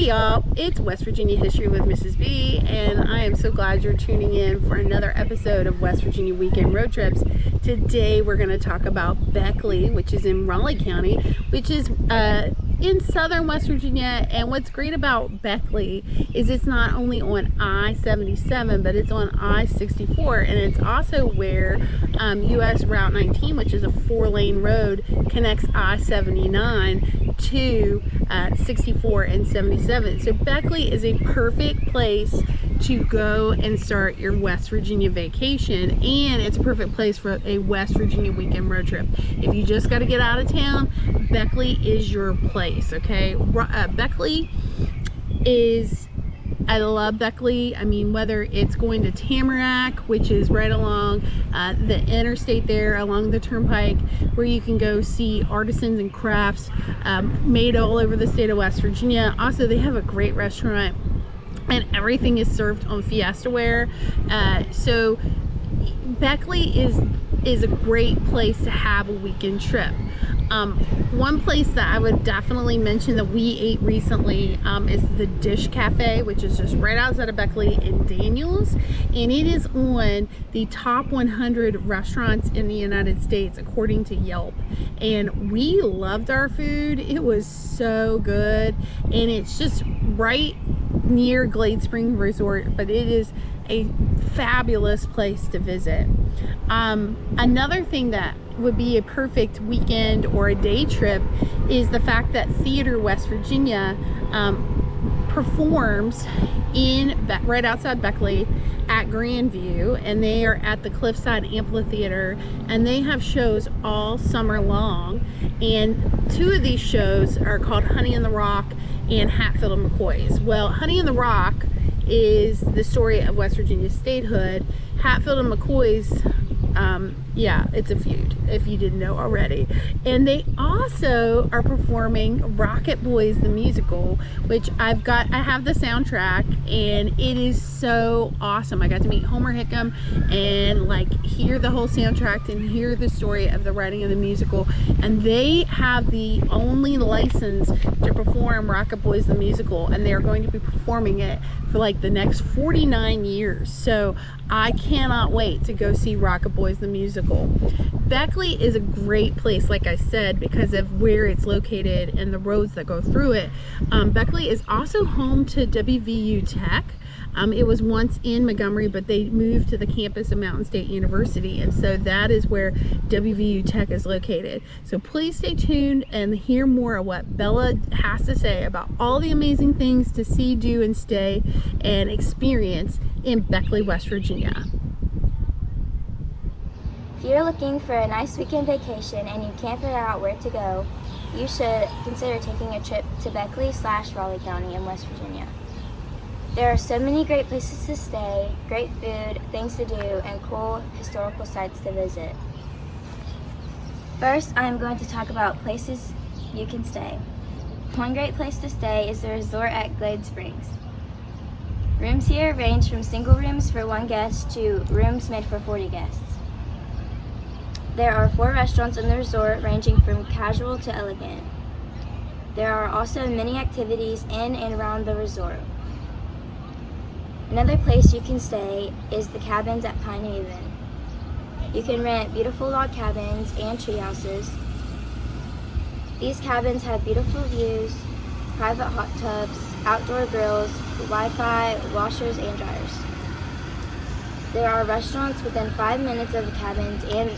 Hey y'all, it's West Virginia History with Mrs. B, and I am so glad you're tuning in for another episode of West Virginia Weekend Road Trips. Today we're going to talk about Beckley, which is in Raleigh County, which is in southern West Virginia. And what's great about Beckley is it's not only on I-77, but it's on I-64, and it's also where US Route 19, which is a 4-lane road, connects I-79 to 64 and 77. So Beckley is a perfect place to go and start your West Virginia vacation, and it's a perfect place for a West Virginia weekend road trip. If you just got to get out of town, Beckley is your place. Okay, Beckley is, I love Beckley. I mean, whether it's going to Tamarack, which is right along the interstate there, along the turnpike, where you can go see artisans and crafts made all over the state of West Virginia. Also, they have a great restaurant, and everything is served on Fiestaware. So Beckley is a great place to have a weekend trip. One place that I would definitely mention that we ate recently is the Dish Cafe, which is just right outside of Beckley in Daniels, and it is on the top 100 restaurants in the United States according to Yelp. And we loved our food. It was so good, and it's just right near Glade Spring Resort, but it is a fabulous place to visit. Another thing that would be a perfect weekend or a day trip is the fact that Theater West Virginia performs right outside Beckley at Grandview, and they are at the Cliffside Amphitheater, and they have shows all summer long. And two of these shows are called Honey in the Rock and Hatfield and McCoy's. Well, Honey in the Rock is the story of West Virginia statehood. Hatfield and McCoy's, yeah, it's a feud, if you didn't know already. And they also are performing Rocket Boys the musical, which I have the soundtrack, and it is so awesome. I got to meet Homer Hickam and like hear the whole soundtrack and hear the story of the writing of the musical. And they have the only license to perform Rocket Boys the musical, and they are going to be performing it for like the next 49 years. So I cannot wait to go see Rocket Boys the musical. Beckley is a great place, like I said, because of where it's located and the roads that go through it. Beckley is also home to WVU Tech. It was once in Montgomery, but they moved to the campus of Mountain State University, and so that is where WVU Tech is located. So please stay tuned and hear more of what Bella has to say about all the amazing things to see, do, and stay and experience in Beckley, West Virginia. If you're looking for a nice weekend vacation and you can't figure out where to go, you should consider taking a trip to Beckley/Raleigh County in West Virginia. There are so many great places to stay, great food, things to do, and cool historical sites to visit. First, I'm going to talk about places you can stay. One great place to stay is the resort at Glade Springs. Rooms here range from single rooms for 1 guest to rooms made for 40 guests. There are 4 restaurants in the resort ranging from casual to elegant. There are also many activities in and around the resort. Another place you can stay is the cabins at Pine Haven. You can rent beautiful log cabins and tree houses. These cabins have beautiful views, private hot tubs, outdoor grills, Wi-Fi, washers, and dryers. There are restaurants within 5 minutes of the cabins, and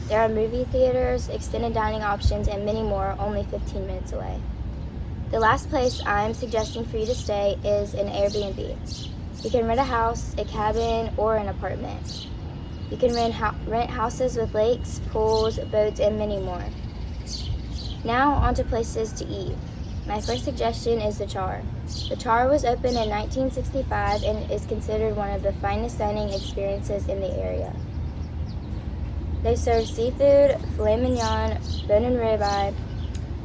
there are movie theaters, extended dining options, and many more only 15 minutes away. The last place I'm suggesting for you to stay is an Airbnb. You can rent a house, a cabin, or an apartment. You can rent houses with lakes, pools, boats, and many more. Now on to places to eat. My first suggestion is the Char. The Char was opened in 1965 and is considered one of the finest dining experiences in the area. They serve seafood, filet mignon, bone and ribeye,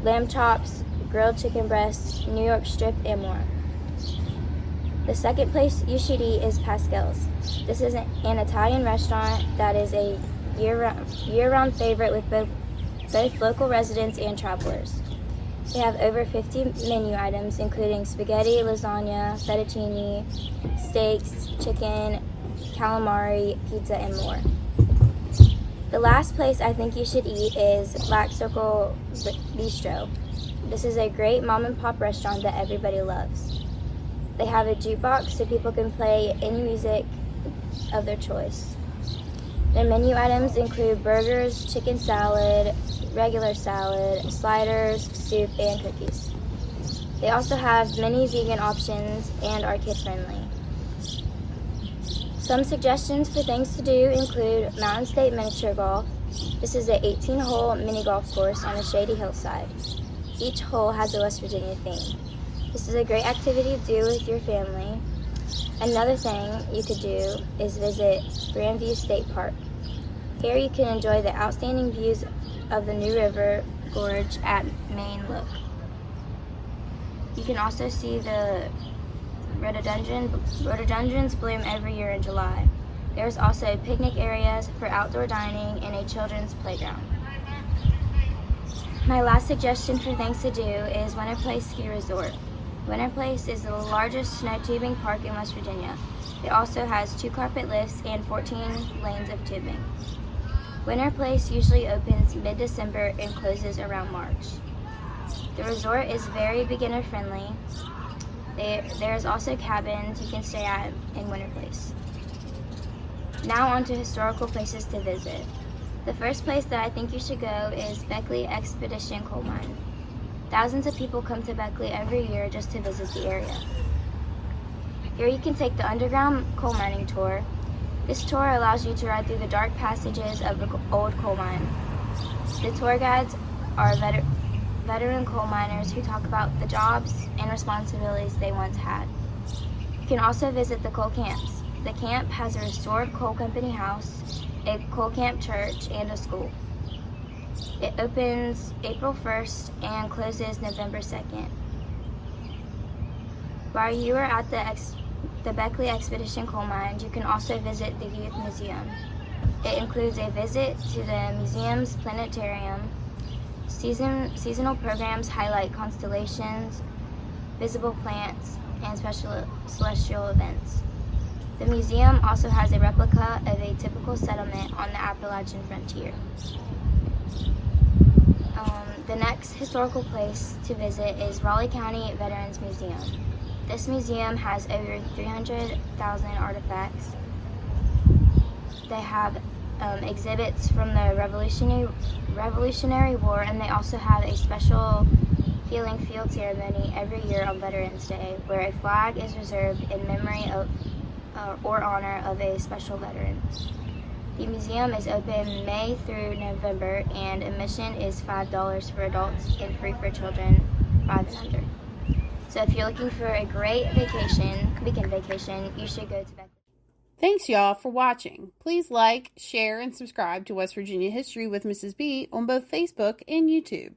lamb chops, grilled chicken breasts, New York strip, and more. The second place you should eat is Pascal's. This is an Italian restaurant that is a year-round favorite with both local residents and travelers. They have over 50 menu items, including spaghetti, lasagna, fettuccine, steaks, chicken, calamari, pizza, and more. The last place I think you should eat is Black Circle Bistro. This is a great mom and pop restaurant that everybody loves. They have a jukebox so people can play any music of their choice. Their menu items include burgers, chicken salad, regular salad, sliders, soup, and cookies. They also have many vegan options and are kid-friendly. Some suggestions for things to do include Mountain State Miniature Golf. This is an 18-hole mini golf course on a shady hillside. Each hole has a West Virginia theme. This is a great activity to do with your family. Another thing you could do is visit Grandview State Park. Here you can enjoy the outstanding views of the new River Gorge at Main Look. You can also see the rhododendrons bloom every year in July. There's also picnic areas for outdoor dining and a children's playground. My last suggestion for things to do is Winter Place Ski Resort. Winter Place is the largest snow tubing park in West Virginia. It also has 2 carpet lifts and 14 lanes of tubing. Winter Place usually opens mid-December and closes around March. The resort is very beginner friendly. There is also cabins you can stay at in Winter Place. Now on to historical places to visit. The first place that I think you should go is Beckley Expedition Coal Mine. Thousands of people come to Beckley every year just to visit the area. Here you can take the underground coal mining tour. This tour allows you to ride through the dark passages of the old coal mine. The tour guides are veteran coal miners who talk about the jobs and responsibilities they once had. You can also visit the coal camps. The camp has a restored coal company house, a coal camp church, and a school. It opens April 1st and closes November 2nd. While you are at the Beckley Expedition Coal Mine, you can also visit the Youth Museum. It includes a visit to the museum's planetarium. Seasonal programs highlight constellations, visible plants, and special celestial events. The museum also has a replica of a typical settlement on the Appalachian frontier. The next historical place to visit is Raleigh County Veterans Museum. This museum has over 300,000 artifacts. They have exhibits from the Revolutionary War, and they also have a special healing field ceremony every year on Veterans Day, where a flag is reserved in memory of or honor of a special veteran. The museum is open May through November, and admission is $5 for adults and free for children 5 and under. So if you're looking for a great weekend vacation, you should go to Beckley. Thanks, y'all, for watching. Please like, share, and subscribe to West Virginia History with Mrs. B on both Facebook and YouTube.